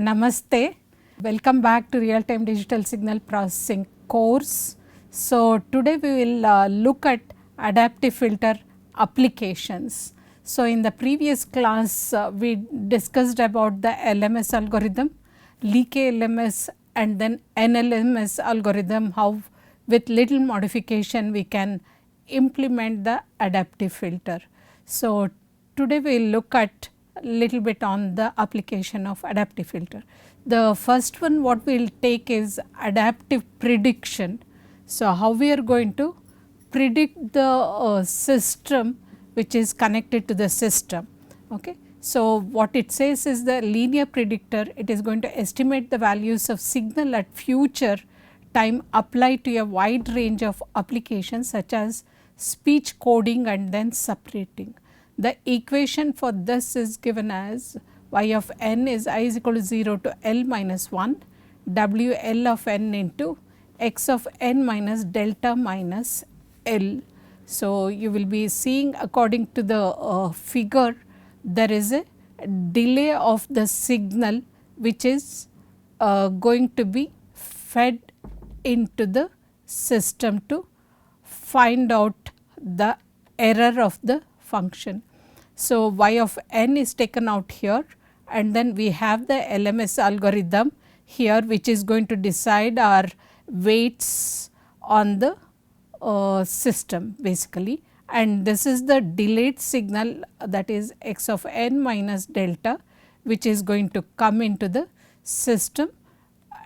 Namaste, welcome back to real time digital signal processing course. So, today we will look at adaptive filter applications. So, in the previous class we discussed about the LMS algorithm, leak LMS and then NLMS algorithm, how with little modification we can implement the adaptive filter. So, today we will look at little bit on the application of adaptive filter. The first one what we will take is adaptive prediction. So, how we are going to predict the system which is connected to the system. Okay. So, what it says is the linear predictor, it is going to estimate the values of signal at future time applied to a wide range of applications such as speech coding and then separating. The equation for this is given as y of n is I is equal to 0 to L minus 1 W L of n into x of n minus delta minus L. So, you will be seeing according to the figure there is a delay of the signal which is going to be fed into the system to find out the error of the function. So, y of n is taken out here and then we have the LMS algorithm here which is going to decide our weights on the system basically, and this is the delayed signal, that is x of n minus delta which is going to come into the system,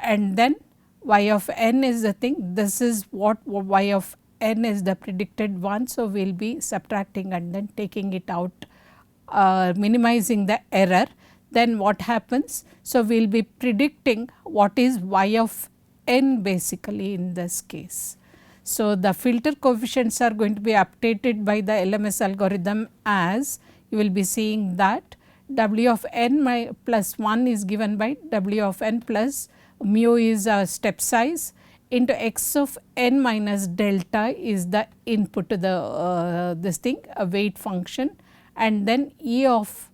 and then y of n is the thing, this is what y of n is the predicted one. So, we will be subtracting and then taking it out, minimizing the error. Then what happens? So, we will be predicting what is y of n basically in this case. So, the filter coefficients are going to be updated by the LMS algorithm as you will be seeing that W of n plus 1 is given by W of n plus mu is a step size into x of n minus delta is the input to the this thing, a weight function, and then E of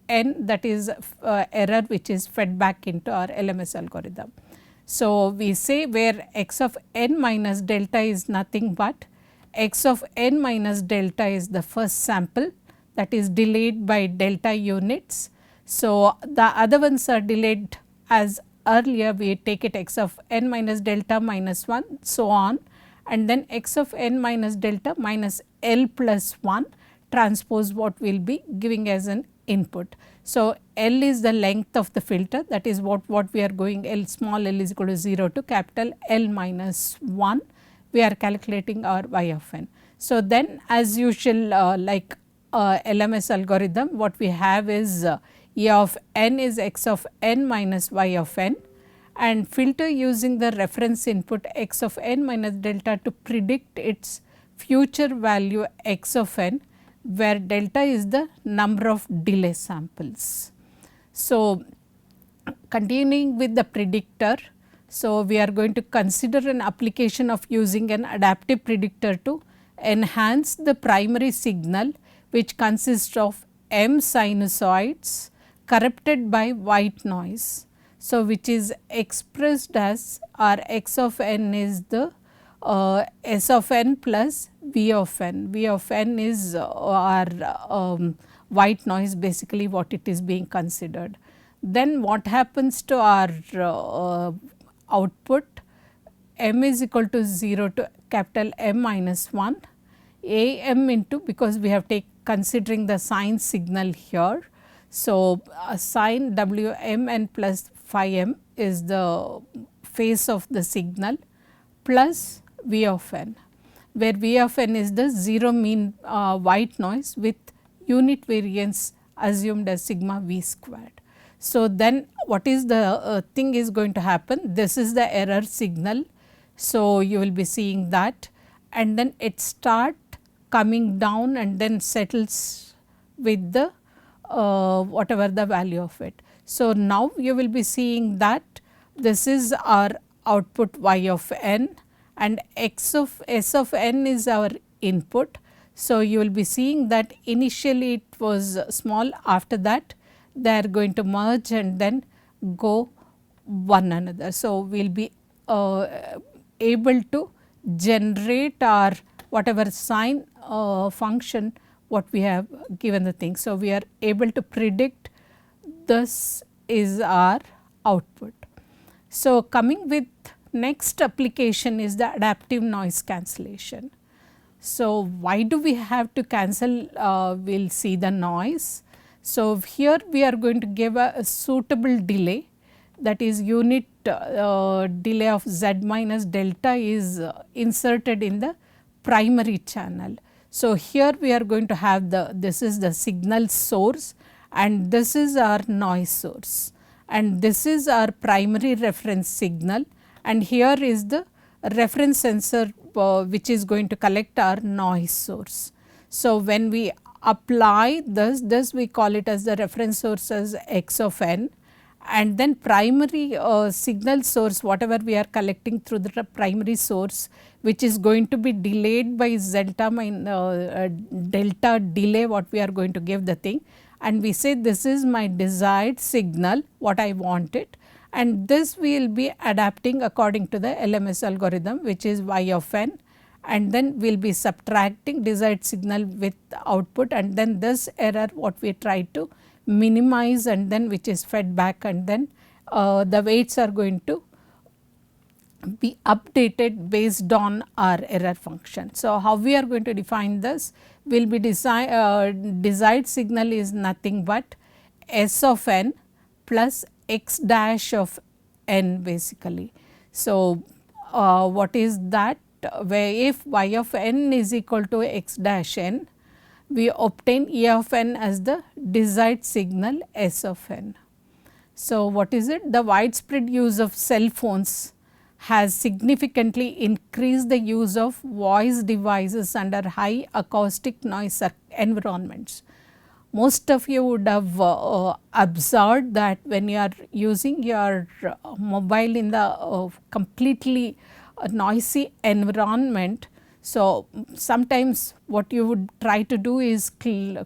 n, that is error which is fed back into our LMS algorithm. So, we say where x of n minus delta is nothing but x of n minus delta is the first sample, that is delayed by delta units. So, the other ones are delayed as earlier, we take it x of n minus delta minus 1 so on, and then x of n minus delta minus L plus 1 transpose what we will be giving as an input. So, L is the length of the filter, that is what we are going, L small l is equal to 0 to capital L minus 1, we are calculating our y of n. So, then as usual like LMS algorithm, what we have is E of n is x of n minus y of n, and filter using the reference input x of n minus delta to predict its future value x of n, where delta is the number of delay samples. So, continuing with the predictor. So, we are going to consider an application of using an adaptive predictor to enhance the primary signal which consists of m sinusoids corrupted by white noise. So, which is expressed as our x of n is the S of n plus V of n. V of n is our white noise basically what it is being considered. Then what happens to our output? M is equal to 0 to capital M minus 1, A m into, because we have considering the sine signal here. So, sine W m n plus phi m is the phase of the signal plus V of n, where V of n is the 0 mean white noise with unit variance assumed as sigma v squared. So, then what is the thing is going to happen? This is the error signal. So, you will be seeing that, and then it start coming down and then settles with the whatever the value of it. So, now you will be seeing that this is our output y of n and x of s of n is our input. So, you will be seeing that initially it was small, after that they are going to merge and then go one another. So, we will be able to generate our whatever sign function what we have given the thing. So, we are able to predict this is our output. So, coming with next application is the adaptive noise cancellation. So, why do we have to cancel? We will see the noise. So, here we are going to give a suitable delay, that is unit delay of z minus delta is inserted in the primary channel. So, here we are going to have this is the signal source and this is our noise source and this is our primary reference signal and here is the reference sensor which is going to collect our noise source. So, when we apply this we call it as the reference source as x of n, and then primary signal source whatever we are collecting through the primary source which is going to be delayed by delta delay what we are going to give the thing, and we say this is my desired signal what I want it, and this we will be adapting according to the LMS algorithm which is y of n, and then we will be subtracting desired signal with output, and then this error what we try to minimize and then which is fed back, and then the weights are going to be updated based on our error function. So, how we are going to define this will be desired signal is nothing but s of n plus x dash of n basically. So, what is that, where if y of n is equal to x dash n, we obtain E of n as the desired signal S of n. So, what is it? The widespread use of cell phones has significantly increased the use of voice devices under high acoustic noise environments. Most of you would have observed that when you are using your mobile in the completely noisy environment. So, sometimes what you would try to do is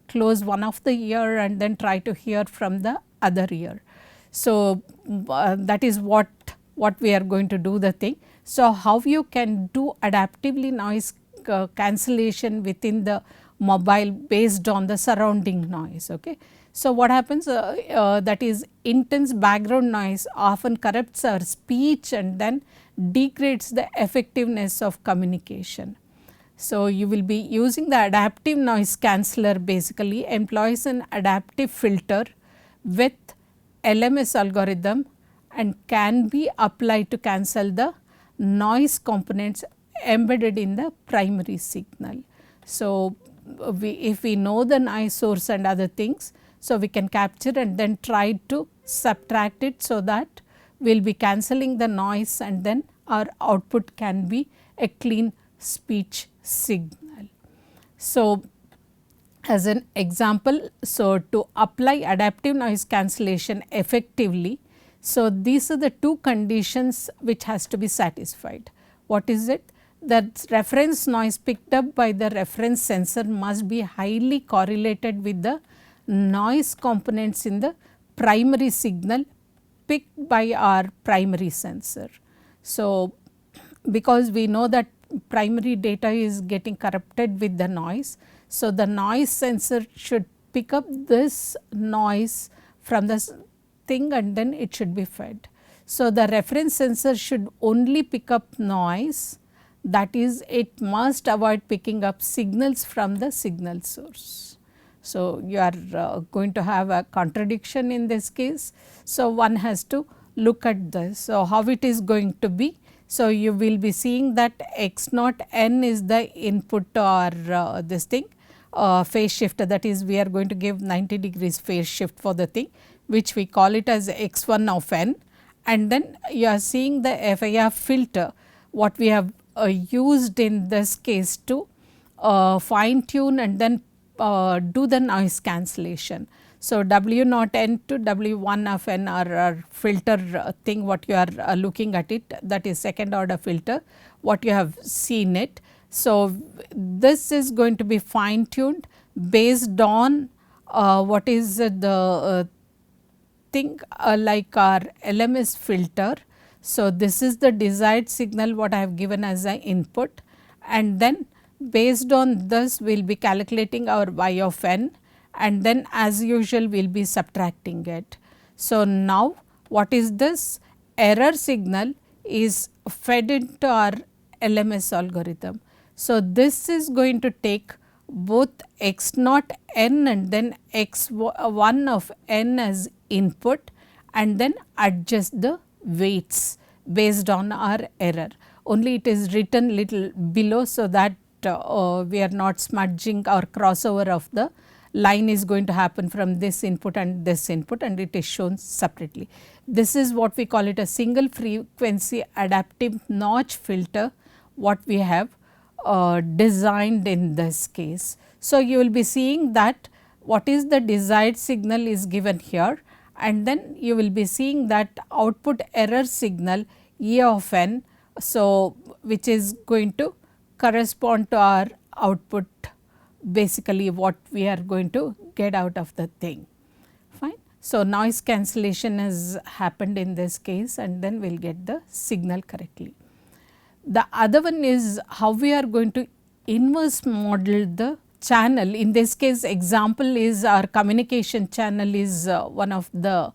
close one of the ear and then try to hear from the other ear. So, that is what we are going to do the thing. So, how you can do adaptively noise cancellation within the mobile based on the surrounding noise. Okay. So, what happens that is intense background noise often corrupts our speech and then degrades the effectiveness of communication. So, you will be using the adaptive noise canceller basically employs an adaptive filter with LMS algorithm and can be applied to cancel the noise components embedded in the primary signal. So, if we know the noise source and other things, so we can capture and then try to subtract it, so that we will be cancelling the noise and then our output can be a clean speech signal. So, as an example, so to apply adaptive noise cancellation effectively, so these are the two conditions which has to be satisfied. What is it? That reference noise picked up by the reference sensor must be highly correlated with the noise components in the primary signal picked by our primary sensor. So, because we know that primary data is getting corrupted with the noise. So, the noise sensor should pick up this noise from the thing and then it should be fed. So, the reference sensor should only pick up noise, that is it must avoid picking up signals from the signal source. So, you are going to have a contradiction in this case. So, one has to look at this. So, how it is going to be? So, you will be seeing that x naught n is the input or this thing phase shift, that is we are going to give 90 degrees phase shift for the thing which we call it as x1 of n, and then you are seeing the FIR filter what we have used in this case to fine tune and then do the noise cancellation. So, W naught n to W1 of n are our filter thing what you are looking at it, that is second order filter what you have seen it. So, this is going to be fine tuned based on what is the something like our LMS filter. So, this is the desired signal what I have given as an input, and then based on this we will be calculating our y of n, and then as usual we will be subtracting it. So, now what is this error signal is fed into our LMS algorithm. So, this is going to take both x naught n and then x 1 of n as input, and then adjust the weights based on our error. Only it is written little below, so that we are not smudging or crossover of the line is going to happen from this input and this input, and it is shown separately. This is what we call it a single frequency adaptive notch filter what we have designed in this case. So, you will be seeing that what is the desired signal is given here, and then you will be seeing that output error signal E of n. So, which is going to correspond to our output, basically what we are going to get out of the thing, fine. So, noise cancellation has happened in this case, and then we will get the signal correctly. The other one is how we are going to inverse model the channel. In this case, example is our communication channel is one of the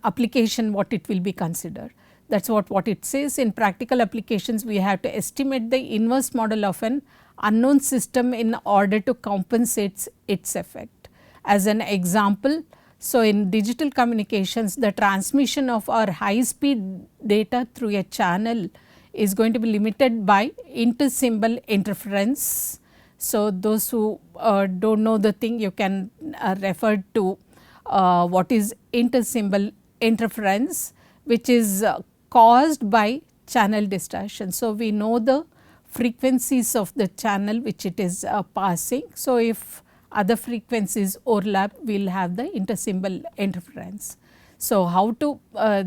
application what it will be considered. That is what it says. In practical applications, we have to estimate the inverse model of an unknown system in order to compensate its effect. As an example, so in digital communications, the transmission of our high speed data through a channel is going to be limited by inter-symbol interference. So, those who do not know the thing, you can refer to what is inter-symbol interference, which is caused by channel distortion. So, we know the frequencies of the channel which it is passing. So, if other frequencies overlap, we will have the inter-symbol interference. So, how to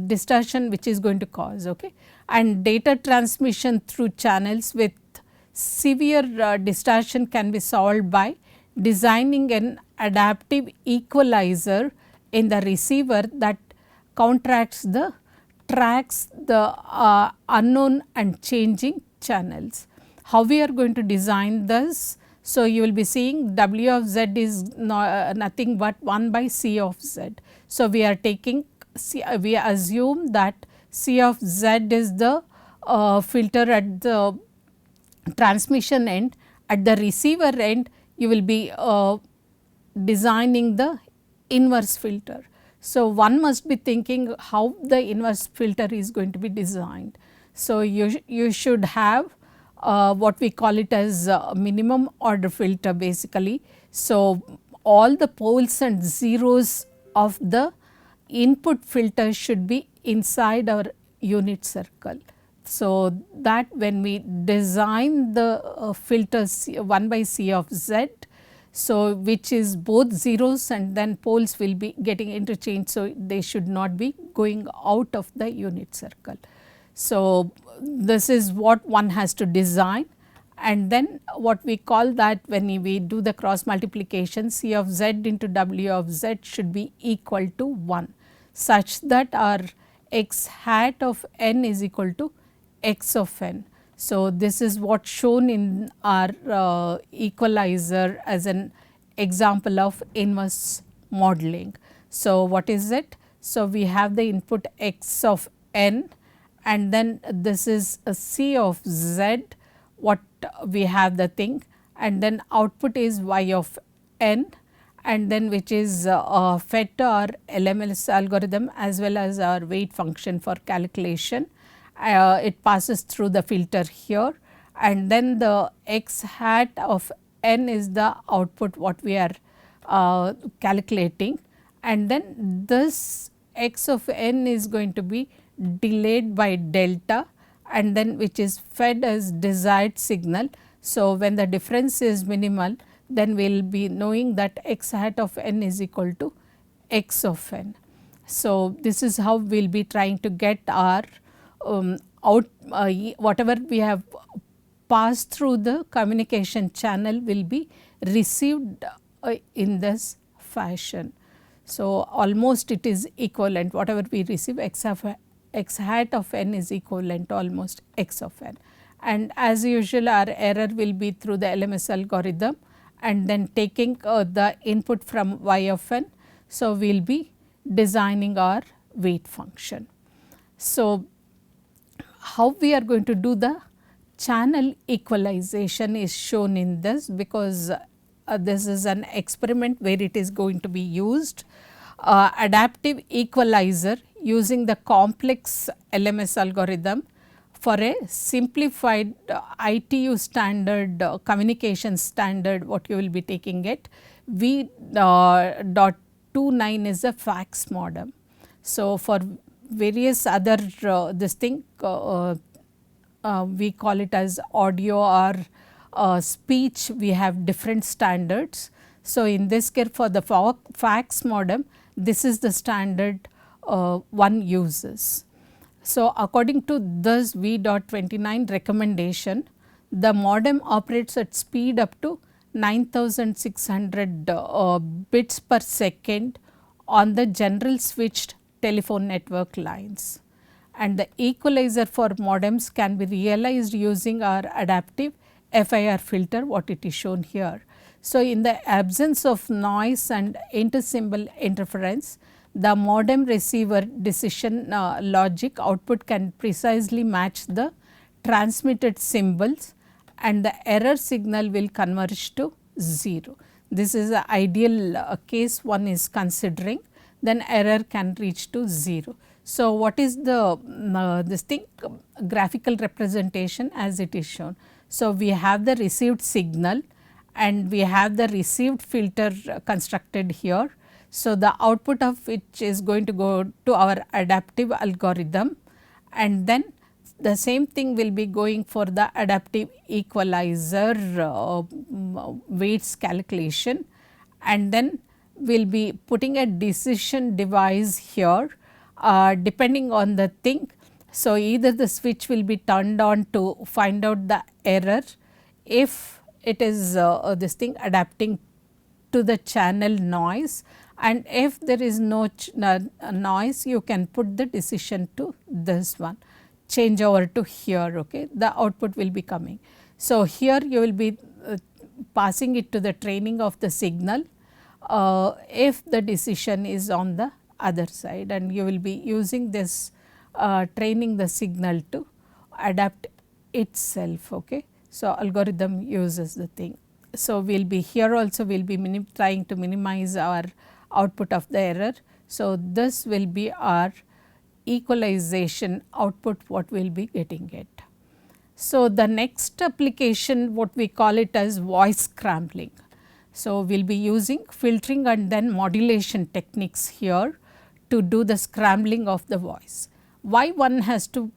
distortion which is going to cause, okay, and data transmission through channels with severe distortion can be solved by designing an adaptive equalizer in the receiver that tracks the unknown and changing channels. How we are going to design this? So, you will be seeing W of z is nothing but 1 by C of z. So, we are taking we assume that C of z is the filter at the transmission end. At the receiver end, you will be designing the inverse filter. So, one must be thinking how the inverse filter is going to be designed. So, you should have what we call it as minimum order filter basically. So, all the poles and zeros of the input filter should be inside our unit circle. So, that when we design the filters 1 by C of z, so which is both zeros and then poles will be getting interchanged. So, they should not be going out of the unit circle. So, this is what one has to design, and then what we call that when we do the cross multiplication, C of z into W of z should be equal to 1, such that our x hat of n is equal to x of n. So, this is what shown in our equalizer as an example of inverse modeling. So, what is it? So, we have the input x of n, and then this is a C of z, what we have the thing, and then output is y of n, and then which is fed to our LMS algorithm as well as our weight function for calculation. It passes through the filter here, and then the x hat of n is the output what we are calculating, and then this x of n is going to be delayed by delta, and then which is fed as desired signal. So, when the difference is minimal, then we will be knowing that x hat of n is equal to x of n. So, this is how we will be trying to get our whatever we have passed through the communication channel will be received in this fashion. So, almost it is equivalent, whatever we receive x hat of n is equivalent to almost x of n. And as usual our error will be through the LMS algorithm and then taking the input from y of n. So, we will be designing our weight function. So, how we are going to do the channel equalization is shown in this, because this is an experiment where it is going to be used. Adaptive equalizer using the complex LMS algorithm for a simplified ITU standard communication standard, what you will be taking it V.29 is a fax modem. So, for various other this thing we call it as audio or speech, we have different standards. So, in this case for the fax modem, this is the standard one uses. So, according to this V.29 recommendation, the modem operates at speed up to 9600 bits per second on the general switched telephone network lines, and the equalizer for modems can be realized using our adaptive FIR filter, what it is shown here. So, in the absence of noise and inter-symbol interference, the modem receiver decision logic output can precisely match the transmitted symbols and the error signal will converge to 0. This is the ideal case one is considering, then error can reach to 0. So, what is the this thing graphical representation as it is shown. So, we have the received signal and we have the received filter constructed here. So, the output of which is going to go to our adaptive algorithm, and then the same thing will be going for the adaptive equalizer weights calculation, and then we will be putting a decision device here depending on the thing. So, either the switch will be turned on to find out the error if it is this thing adapting to the channel noise, and if there is no noise you can put the decision to this one, change over to here, okay, the output will be coming. So, here you will be passing it to the training of the signal if the decision is on the other side, and you will be using this training the signal to adapt itself. Okay. So, algorithm uses the thing. So, we will be here also we will be trying to minimize our output of the error. So, this will be our equalization output what we will be getting it. So, the next application what we call it as voice scrambling. So, we will be using filtering and then modulation techniques here to do the scrambling of the voice. Why one has to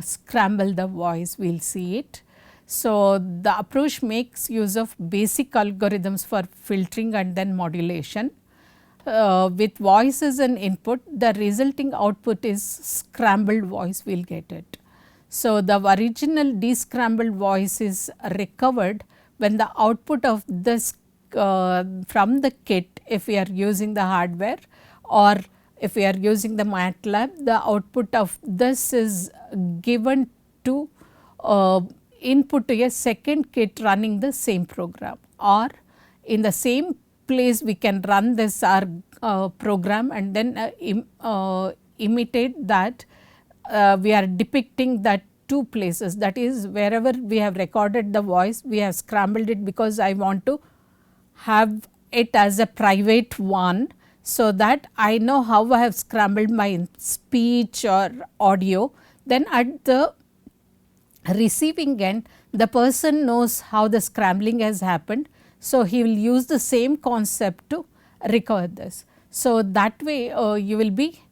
scramble the voice, we will see it. So, the approach makes use of basic algorithms for filtering and then modulation. With voice as an input, the resulting output is scrambled voice, we will get it. So, the original descrambled voice is recovered when the output of this from the kit, if we are using the hardware or if we are using the MATLAB, the output of this is given to input to a second kit running the same program, or in the same place we can run this our program and then imitate that we are depicting that two places, that is wherever we have recorded the voice we have scrambled it because I want to have it as a private one. So, that I know how I have scrambled my speech or audio, then at the receiving end the person knows how the scrambling has happened. So, he will use the same concept to recover this. So, that way you will be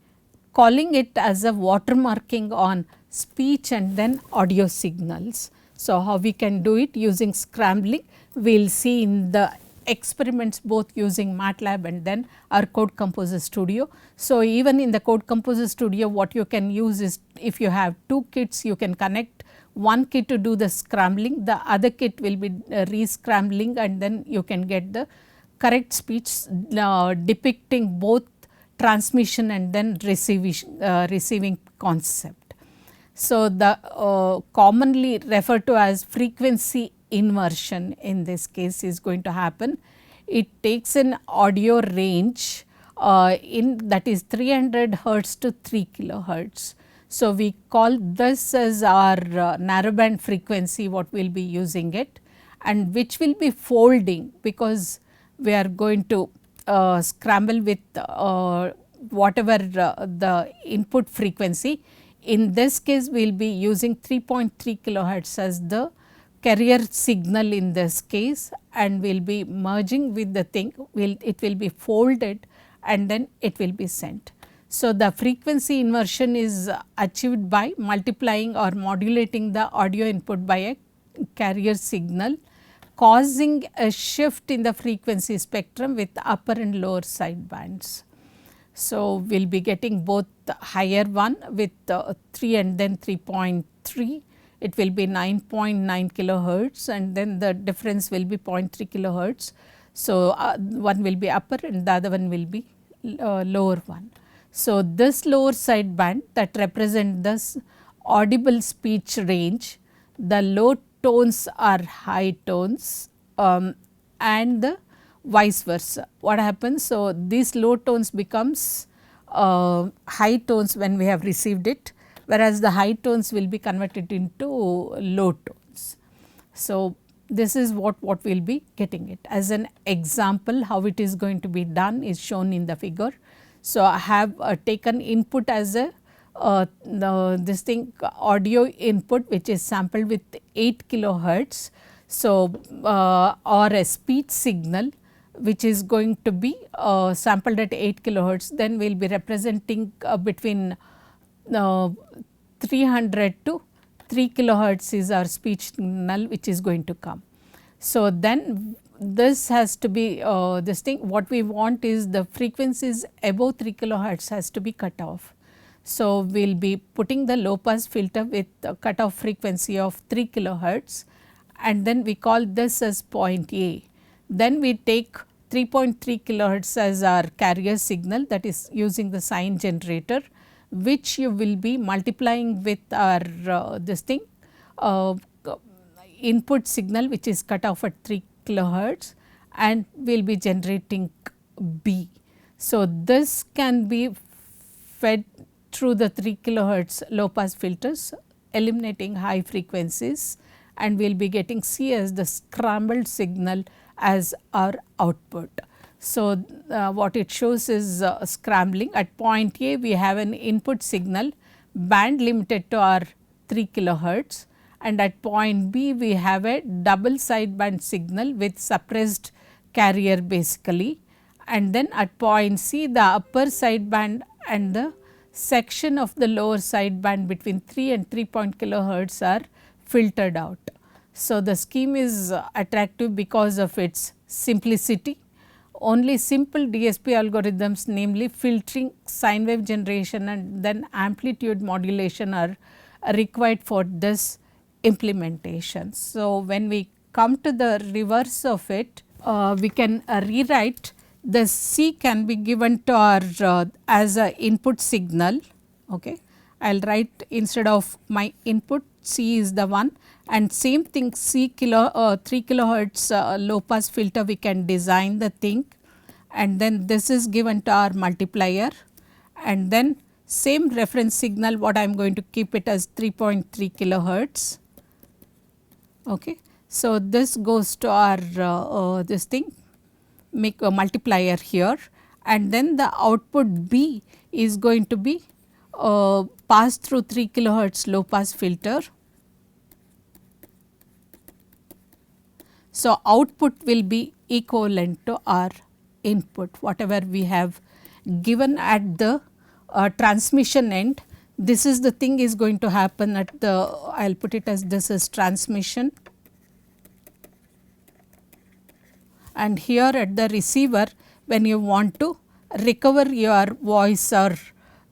calling it as a watermarking on speech and then audio signals. So, how we can do it using scrambling we will see in the experiments both using MATLAB and then our Code Composer Studio. So, even in the Code Composer Studio what you can use is, if you have two kits you can connect one kit to do the scrambling, the other kit will be re-scrambling, and then you can get the correct speech depicting both transmission and then receiving concept. So, the commonly referred to as frequency inversion in this case is going to happen. It takes an audio range in that is 300 hertz to 3 kilohertz. So, we call this as our narrowband frequency what we will be using it, and which will be folding because we are going to scramble with whatever the input frequency. In this case we will be using 3.3 kilohertz as the carrier signal in this case, and we will be merging with the thing, it will be folded and then it will be sent. So, the frequency inversion is achieved by multiplying or modulating the audio input by a carrier signal, causing a shift in the frequency spectrum with upper and lower side bands. So, we will be getting both the higher one with 3 and then 3.3, it will be 9.9 kilohertz and then the difference will be 0.3 kilohertz. So, one will be upper and the other one will be lower one. So, this lower side band that represent this audible speech range, the low tones are high tones and the vice versa. What happens? So, these low tones becomes high tones when we have received it, whereas the high tones will be converted into low tones. So, this is what we will be getting it. As an example, how it is going to be done is shown in the figure. So, I have taken input as a this thing audio input which is sampled with 8 kilohertz. So, or a speech signal which is going to be sampled at 8 kilohertz, then we will be representing between 300 to 3 kilohertz is our speech signal which is going to come. So, then this has to be this thing, what we want is the frequencies above 3 kilohertz has to be cut off. So, we will be putting the low pass filter with a cutoff frequency of 3 kilohertz and then we call this as point A. Then we take 3.3 kilohertz as our carrier signal, that is using the sine generator, which you will be multiplying with our this thing input signal which is cut off at 3 kilohertz and we will be generating B. So, this can be fed through the 3 kilohertz low pass filters, eliminating high frequencies, and we will be getting C as the scrambled signal as our output. So, what it shows is scrambling. At point A we have an input signal band limited to our 3 kilohertz, and at point B we have a double sideband signal with suppressed carrier basically, and then at point C the upper sideband and the section of the lower sideband between 3 and 3 kilohertz are filtered out. So, the scheme is attractive because of its simplicity. Only simple DSP algorithms, namely filtering, sine wave generation and then amplitude modulation are required for this implementation. So, when we come to the reverse of it, we can rewrite the C can be given to our as a input signal. Okay. I will write instead of my input C is the one, and same thing C 3 kilohertz low pass filter we can design the thing, and then this is given to our multiplier, and then same reference signal what I am going to keep it as 3.3 kilohertz. Okay. So, this goes to our this thing, make a multiplier here, and then the output B is going to be passed through 3 kilohertz low pass filter. So, output will be equivalent to our input, whatever we have given at the transmission end. This is the thing is going to happen at the, I will put it as this is transmission, and here at the receiver when you want to recover your voice or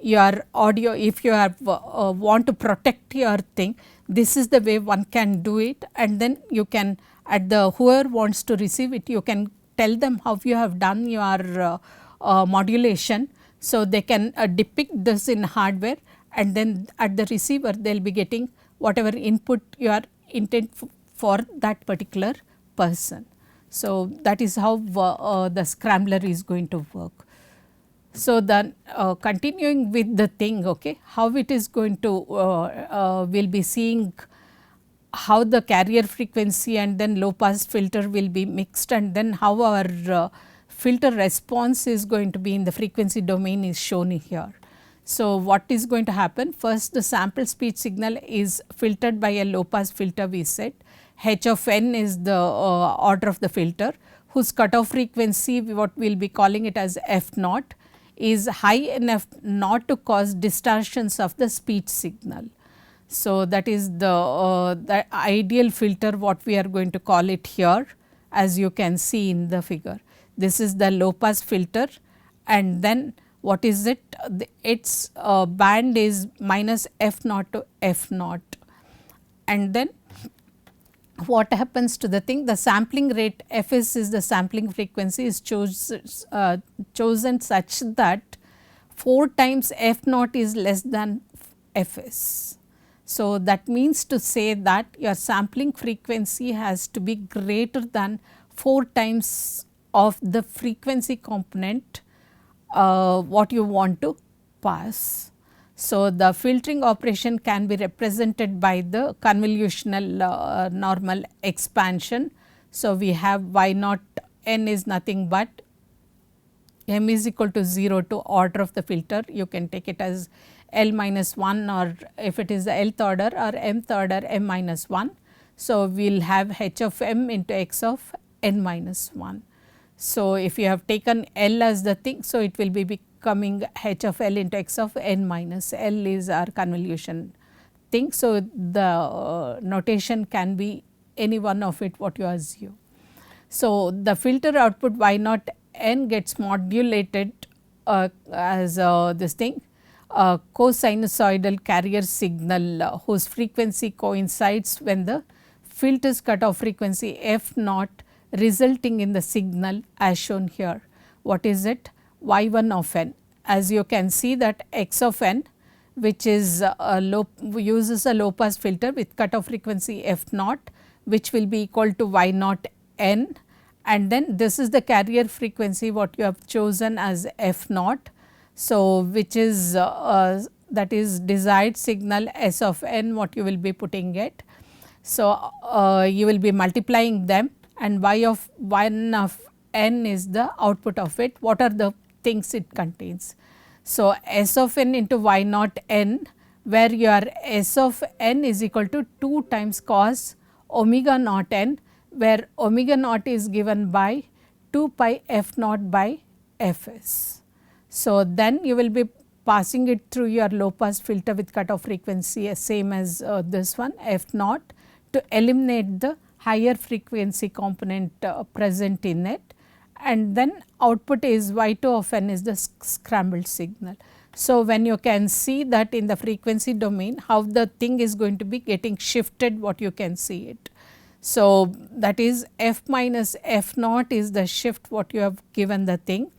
your audio, if you have want to protect your thing, this is the way one can do it, and then you can at the whoever wants to receive it, you can tell them how you have done your modulation. So, they can depict this in hardware, and then at the receiver they will be getting whatever input you are intent for that particular person. So, that is how the scrambler is going to work. So, then continuing with the thing, okay, how it is going to we will be seeing how the carrier frequency and then low pass filter will be mixed, and then how our filter response is going to be in the frequency domain is shown here. So, what is going to happen? First, the sample speech signal is filtered by a low pass filter, we said. H of n is the order of the filter, whose cutoff frequency, what we will be calling it as f naught, is high enough not to cause distortions of the speech signal. So, that is the ideal filter, what we are going to call it here, as you can see in the figure. This is the low pass filter, and then what is it? Its band is minus f naught to f naught, and then what happens to the thing? The sampling rate Fs is the sampling frequency is chosen such that 4 times f naught is less than Fs. So, that means to say that your sampling frequency has to be greater than 4 times of the frequency component what you want to pass. So, the filtering operation can be represented by the convolutional normal expansion. So, we have y naught n is nothing but m is equal to 0 to order of the filter. You can take it as L minus 1, or if it is the nth order or mth order m minus 1. So, we will have h of m into x of n minus 1. So, if you have taken L as the thing, so it will be becoming h of L into x of n minus L is our convolution thing. So, the notation can be any one of it what you assume. So, the filter output y naught n gets modulated as this thing cosinusoidal carrier signal whose frequency coincides when the filter's cutoff frequency f naught, resulting in the signal as shown here. What is it? y1 of n. As you can see that x of n, which is uses a low pass filter with cutoff frequency f naught, which will be equal to y naught n, and then this is the carrier frequency what you have chosen as f naught. So, which is that is desired signal s of n what you will be putting it. So, you will be multiplying them, and y of 1 of n is the output of it. What are the things it contains? So, s of n into y naught n, where your s of n is equal to 2 times cos omega naught n, where omega naught is given by 2 pi f naught by f s. So, then you will be passing it through your low pass filter with cutoff frequency same as this one f naught, to eliminate the higher frequency component present in it, and then output is y2 of n is the scrambled signal. So, when you can see that in the frequency domain how the thing is going to be getting shifted, what you can see it. So, that is f minus f naught is the shift what you have given the thing.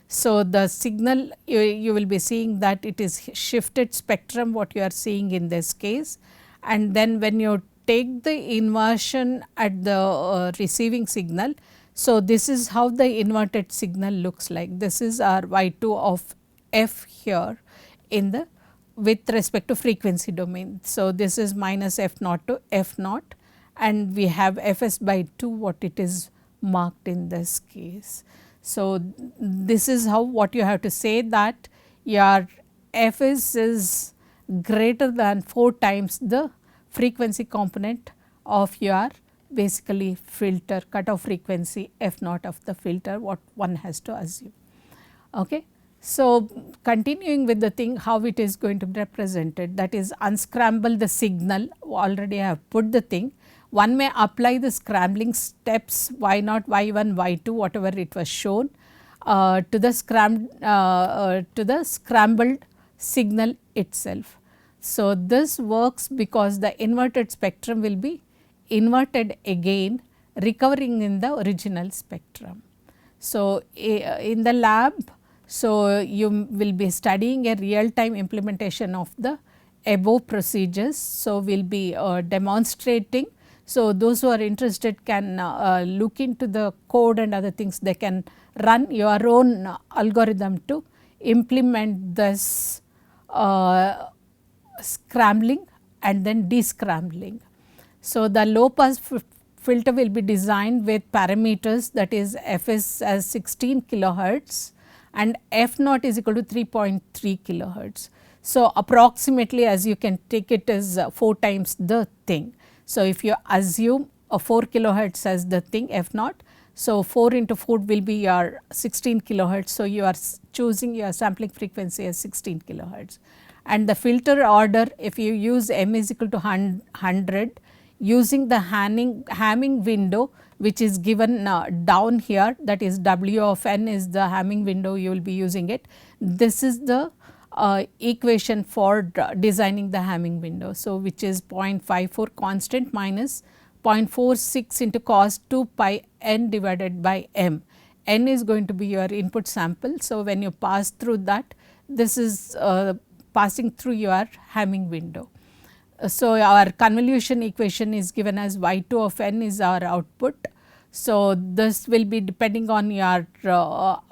So, the signal you will be seeing that it is shifted spectrum what you are seeing in this case, and then when you take the inversion at the receiving signal. So, this is how the inverted signal looks like. This is our y2 of f here in the with respect to frequency domain. So, this is minus f naught to f naught, and we have fs by 2 what it is marked in this case. So, this is how what you have to say that your fs is greater than 4 times the frequency component of your basically filter cutoff frequency f naught of the filter, what one has to assume. Okay. So, continuing with the thing how it is going to be represented, that is unscramble the signal. Already I have put the thing. One may apply the scrambling steps y naught, y1, y2 whatever it was shown to the scrambled signal itself. So, this works because the inverted spectrum will be inverted again, recovering in the original spectrum. So, in the lab, so you will be studying a real time implementation of the above procedures. So, we will be demonstrating. So, those who are interested can look into the code and other things, they can run your own algorithm to implement this scrambling and then descrambling. So, the low pass filter will be designed with parameters, that is Fs as 16 kilohertz and F naught is equal to 3.3 kilohertz. So, approximately as you can take it as 4 times the thing. So, if you assume a 4 kilohertz as the thing F naught, so 4 into 4 will be your 16 kilohertz. So, you are choosing your sampling frequency as 16 kilohertz. And the filter order, if you use m is equal to 100, using the Hamming window which is given down here, that is W of n is the Hamming window, you will be using it. This is the equation for designing the Hamming window. So, which is 0.54 constant minus 0.46 into cos 2 pi n divided by m. N is going to be your input sample. So, when you pass through that, this is passing through your Hamming window. So, our convolution equation is given as y 2 of n is our output. So, this will be depending on your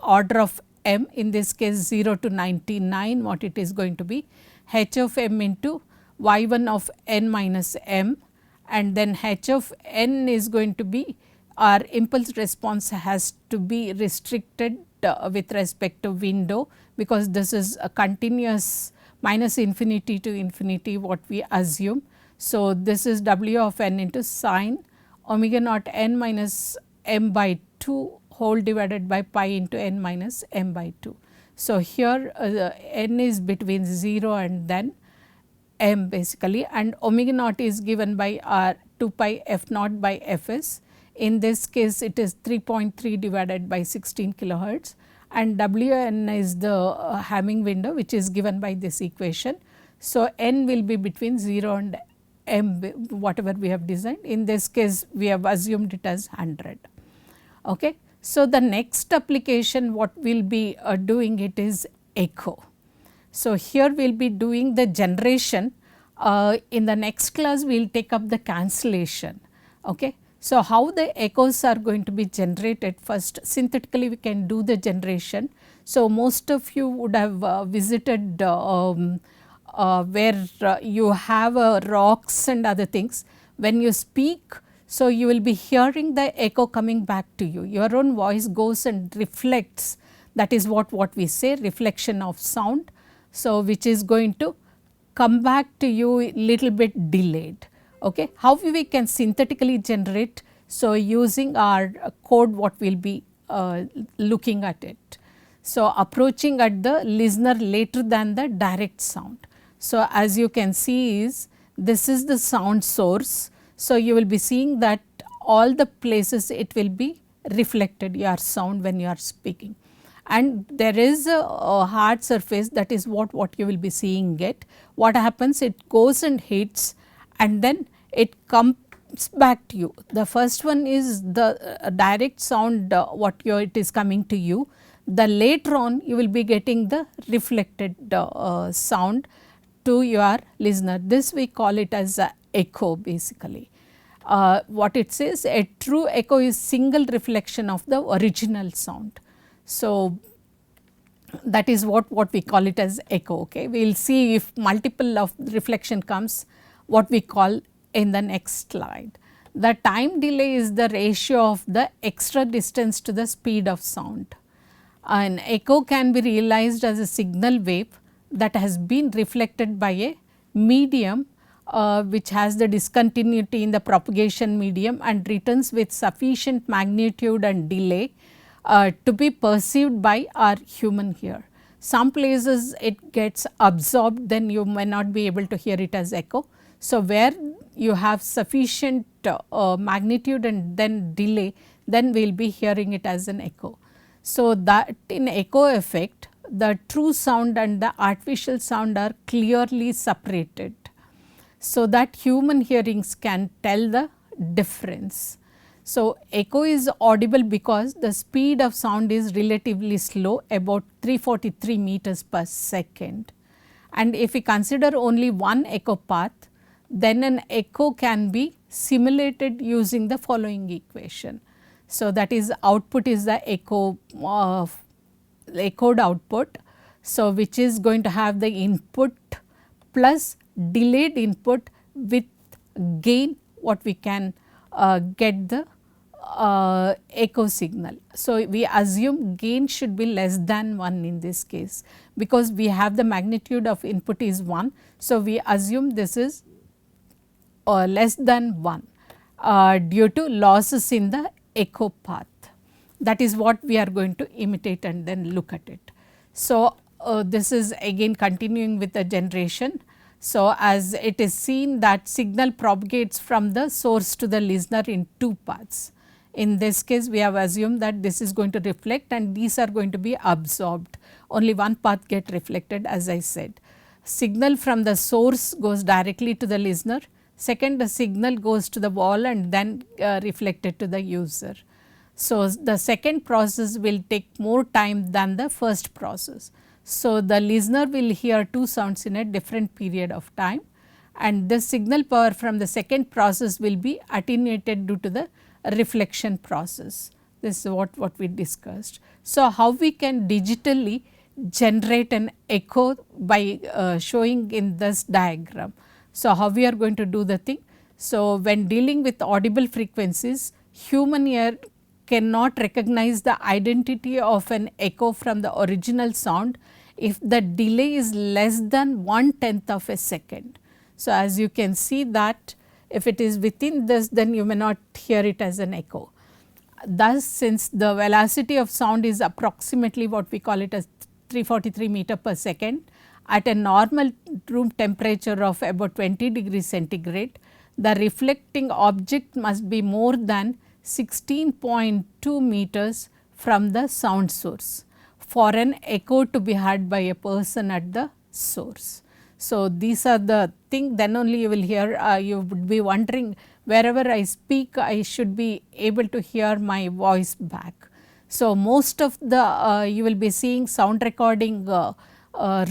order of m, in this case 0 to 99, what it is going to be h of m into y 1 of n minus m, and then h of n is going to be our impulse response has to be restricted with respect to window, because this is a continuous minus infinity to infinity what we assume. So, this is W of n into sine omega naught n minus m by 2 whole divided by pi into n minus m by 2. So, here n is between 0 and then m basically, and omega naught is given by r 2 pi f naught by f s. In this case it is 3.3 divided by 16 kilohertz, and W n is the Hamming window which is given by this equation. So, n will be between 0 and m whatever we have designed. In this case we have assumed it as 100. Okay. So, the next application what we will be doing it is echo. So, here we will be doing the generation. In the next class we will take up the cancellation. Okay. So, how the echoes are going to be generated? First, synthetically we can do the generation. So, most of you would have visited where you have rocks and other things. When you speak, so you will be hearing the echo coming back to you. Your own voice goes and reflects, that is what we say, reflection of sound. So, which is going to come back to you little bit delayed. Okay. How we can synthetically generate? So, using our code what we will be looking at it. So, approaching at the listener later than the direct sound. So, as you can see is this is the sound source. So, you will be seeing that all the places it will be reflected your sound when you are speaking, and there is a hard surface, that is what you will be seeing it. What happens, it goes and hits and then it comes back to you. The first one is the direct sound it is coming to you. The later on you will be getting the reflected sound to your listener. This we call it as a echo basically. What it says, a true echo is single reflection of the original sound. So, that is what we call it as echo. Okay. We will see if multiple of reflection comes, what we call in the next slide. The time delay is the ratio of the extra distance to the speed of sound. An echo can be realized as a signal wave that has been reflected by a medium which has the discontinuity in the propagation medium and returns with sufficient magnitude and delay to be perceived by our human ear. Some places it gets absorbed, then you may not be able to hear it as echo. So, where you have sufficient magnitude and then delay, then we will be hearing it as an echo. So, that in echo effect, the true sound and the artificial sound are clearly separated, so that human hearings can tell the difference. So, echo is audible because the speed of sound is relatively slow, about 343 meters per second. And if we consider only one echo path, then an echo can be simulated using the following equation. So, that is output is the echoed output. So, which is going to have the input plus delayed input with gain what we can get the echo signal. So, we assume gain should be less than 1 in this case, because we have the magnitude of input is 1. So, we assume this is less than 1 due to losses in the echo path. That is what we are going to imitate and then look at it. So, this is again continuing with the generation. So, as it is seen that signal propagates from the source to the listener in 2 paths. In this case, we have assumed that this is going to reflect and these are going to be absorbed. Only one path get reflected, as I said. Signal from the source goes directly to the listener. Second, the signal goes to the wall and then reflected to the user. So, the second process will take more time than the first process. So, the listener will hear 2 sounds in a different period of time, and the signal power from the second process will be attenuated due to the reflection process. This is what we discussed. So, how we can digitally generate an echo by showing in this diagram. So, how we are going to do the thing? So, when dealing with audible frequencies, human ear cannot recognize the identity of an echo from the original sound if the delay is less than 1/10 of a second. So, as you can see that if it is within this, then you may not hear it as an echo. Thus, since the velocity of sound is approximately what we call it as 343 meter per second at a normal room temperature of about 20 degrees centigrade, the reflecting object must be more than 16.2 meters from the sound source for an echo to be heard by a person at the source. So, these are the thing, then only you will hear, you would be wondering wherever I speak I should be able to hear my voice back. So, most of the you will be seeing sound recording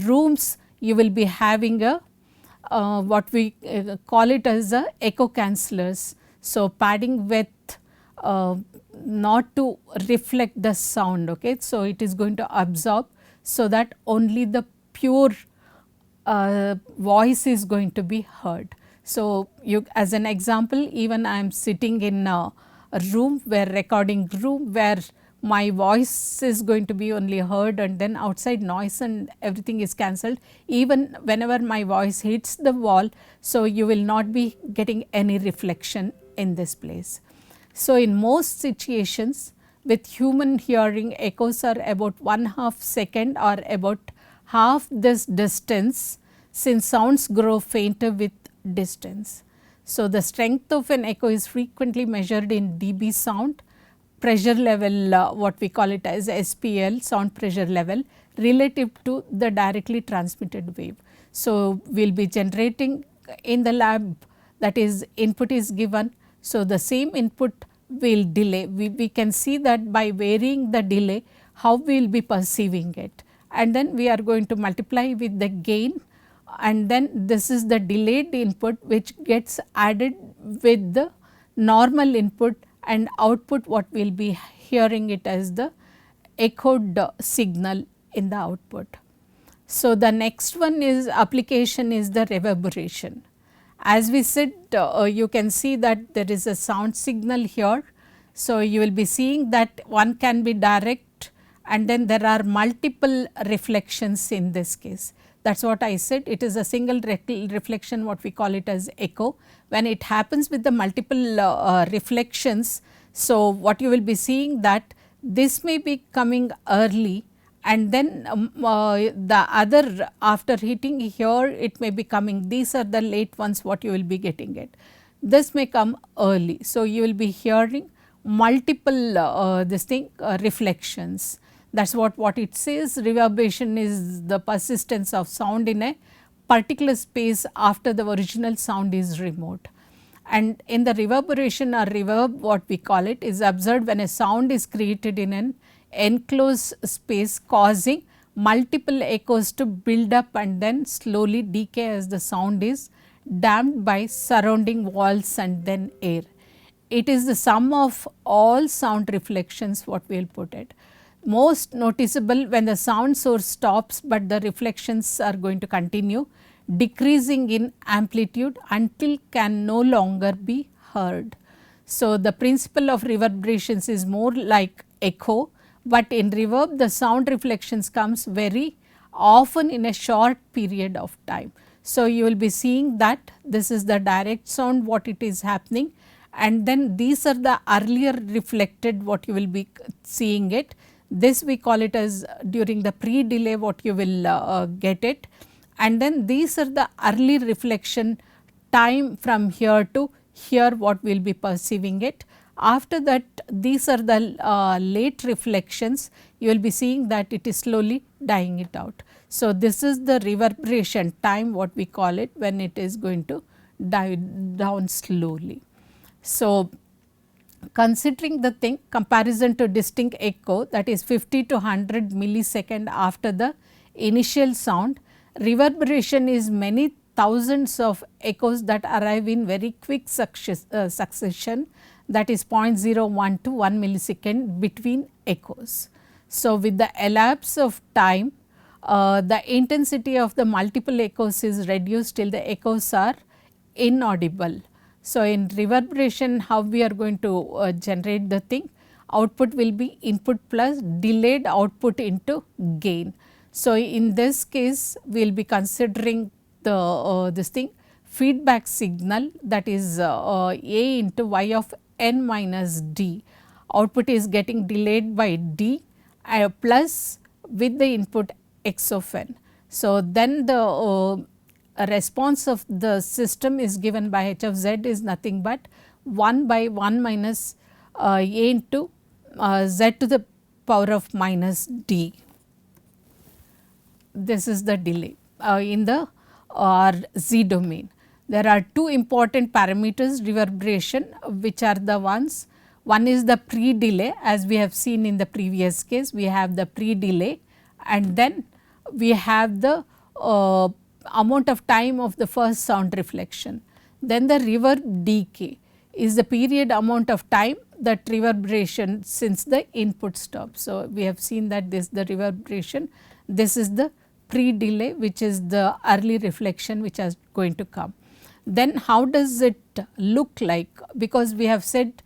rooms, you will be having a what we call it as a echo cancellers. So, padding width not to reflect the sound. Okay. So, it is going to absorb, so that only the pure voice is going to be heard. So, you as an example, even I am sitting in a room where recording room where my voice is going to be only heard, and then outside noise and everything is cancelled, even whenever my voice hits the wall. So, you will not be getting any reflection in this place. So, in most situations with human hearing, echoes are about 1/2 second or about half this distance, since sounds grow fainter with distance. So, the strength of an echo is frequently measured in dB sound, pressure level what we call it as SPL, sound pressure level, relative to the directly transmitted wave. So, we will be generating in the lab, that is input is given. So, the same input will delay, we can see that by varying the delay how we will be perceiving it, and then we are going to multiply with the gain, and then this is the delayed input which gets added with the normal input, and output what we will be hearing it as the echoed signal in the output. So, the next one is application is the reverberation. As we said, you can see that there is a sound signal here. So, you will be seeing that one can be direct, and then there are multiple reflections in this case. That is what I said, it is a single reflection, what we call it as echo. When it happens with the multiple reflections, so what you will be seeing that this may be coming early, and then the other after hitting here it may be coming, these are the late ones what you will be getting it. This may come early. So, you will be hearing multiple reflections. That is what it says. Reverberation is the persistence of sound in a particular space after the original sound is removed. and in the reverberation or reverb what we call it is observed when a sound is created in an enclosed space causing multiple echoes to build up and then slowly decay as the sound is damped by surrounding walls and then air. It is the sum of all sound reflections what we will put it. Most noticeable when the sound source stops, but the reflections are going to continue decreasing in amplitude until can no longer be heard. So, the principle of reverberations is more like echo, but in reverb the sound reflections comes very often in a short period of time. So, you will be seeing that this is the direct sound what it is happening, and then these are the earlier reflected what you will be seeing it. This we call it as during the pre-delay what you will get it, and then these are the early reflection time from here to here what we will be perceiving it. After that these are the late reflections, you will be seeing that it is slowly dying it out. So, this is the reverberation time what we call it when it is going to die down slowly. So, considering the thing comparison to distinct echo, that is 50 to 100 millisecond after the initial sound, reverberation is many thousands of echoes that arrive in very quick succession, that is 0.01 to 1 millisecond between echoes. So, with the elapse of time, the intensity of the multiple echoes is reduced till the echoes are inaudible. So, in reverberation how we are going to generate the thing, output will be input plus delayed output into gain. So, in this case we will be considering the this thing feedback signal, that is A into y of n minus d, output is getting delayed by d plus with the input x of n. So, then the response of the system is given by h of z is nothing but 1 by 1 minus a into z to the power of minus d. This is the delay in the z domain. There are two important parameters reverberation, which are the ones, one is the pre-delay, as we have seen in the previous case we have the pre-delay, and then we have the amount of time of the first sound reflection. Then the reverb decay is the period amount of time that reverberation since the input stops. So, we have seen that this the reverberation, this is the pre-delay which is the early reflection which is going to come. Then how does it look like, because we have said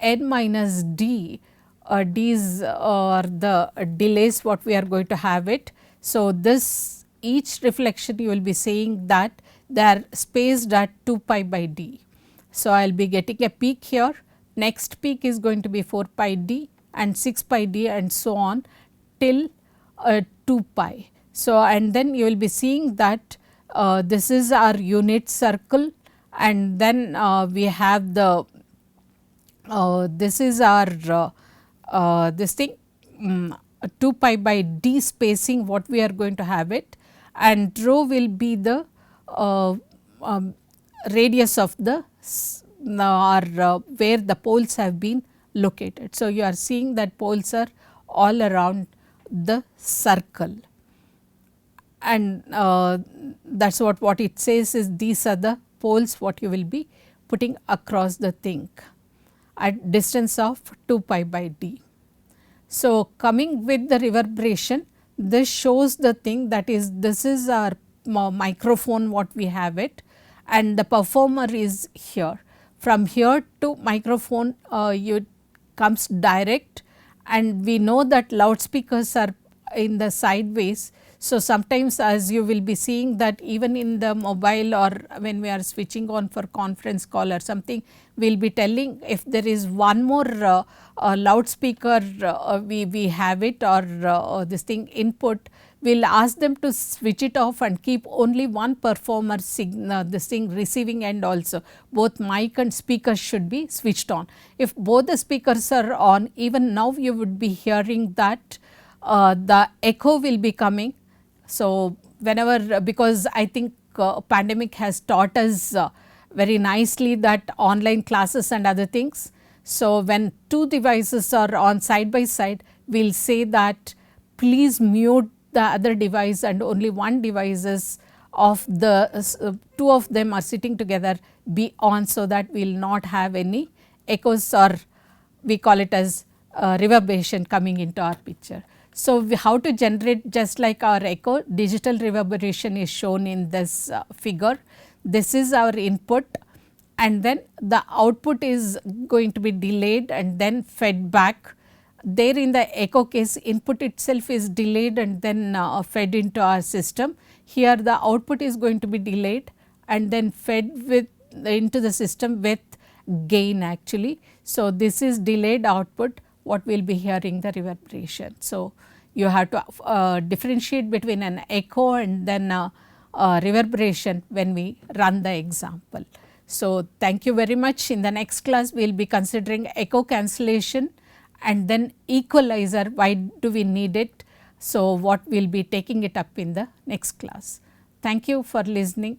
n minus d, d's are the delays what we are going to have it. So, this each reflection you will be saying that they are spaced at 2 pi by d. So, I will be getting a peak here, next peak is going to be 4 pi d and 6 pi d and so on till 2 pi. So, and then you will be seeing that this is our unit circle, and then we have the this is our this thing 2 pi by d spacing what we are going to have it, and rho will be the radius of the where the poles have been located. So, you are seeing that poles are all around the circle, and that is what it says is these are the poles what you will be putting across the thing at distance of 2 pi by d. So, coming with the reverberation, this shows the thing, that is this is our microphone what we have it, and the performer is here. From here to microphone you comes direct, and we know that loudspeakers are in the sideways. So, sometimes as you will be seeing that even in the mobile or when we are switching on for conference call or something, we will be telling if there is one more loudspeaker we have it or this thing input, we will ask them to switch it off and keep only one performer signal, this thing receiving end also, both mic and speakers should be switched on. If both the speakers are on, even now you would be hearing that the echo will be coming. So, whenever, because I think pandemic has taught us very nicely that online classes and other things. So, when two devices are on side by side, we will say that please mute the other device and only one device is of the two of them are sitting together be on, so that we will not have any echoes, or we call it as reverberation coming into our picture. So, how to generate, just like our echo, digital reverberation is shown in this figure. This is our input, and then the output is going to be delayed and then fed back. There in the echo case, input itself is delayed and then fed into our system. Here the output is going to be delayed and then fed with into the system with gain actually. So, this is delayed output, what we will be hearing the reverberation. So, you have to differentiate between an echo and then reverberation when we run the example. So, thank you very much. In the next class, we will be considering echo cancellation and then equalizer, why do we need it. So, what we will be taking it up in the next class. Thank you for listening.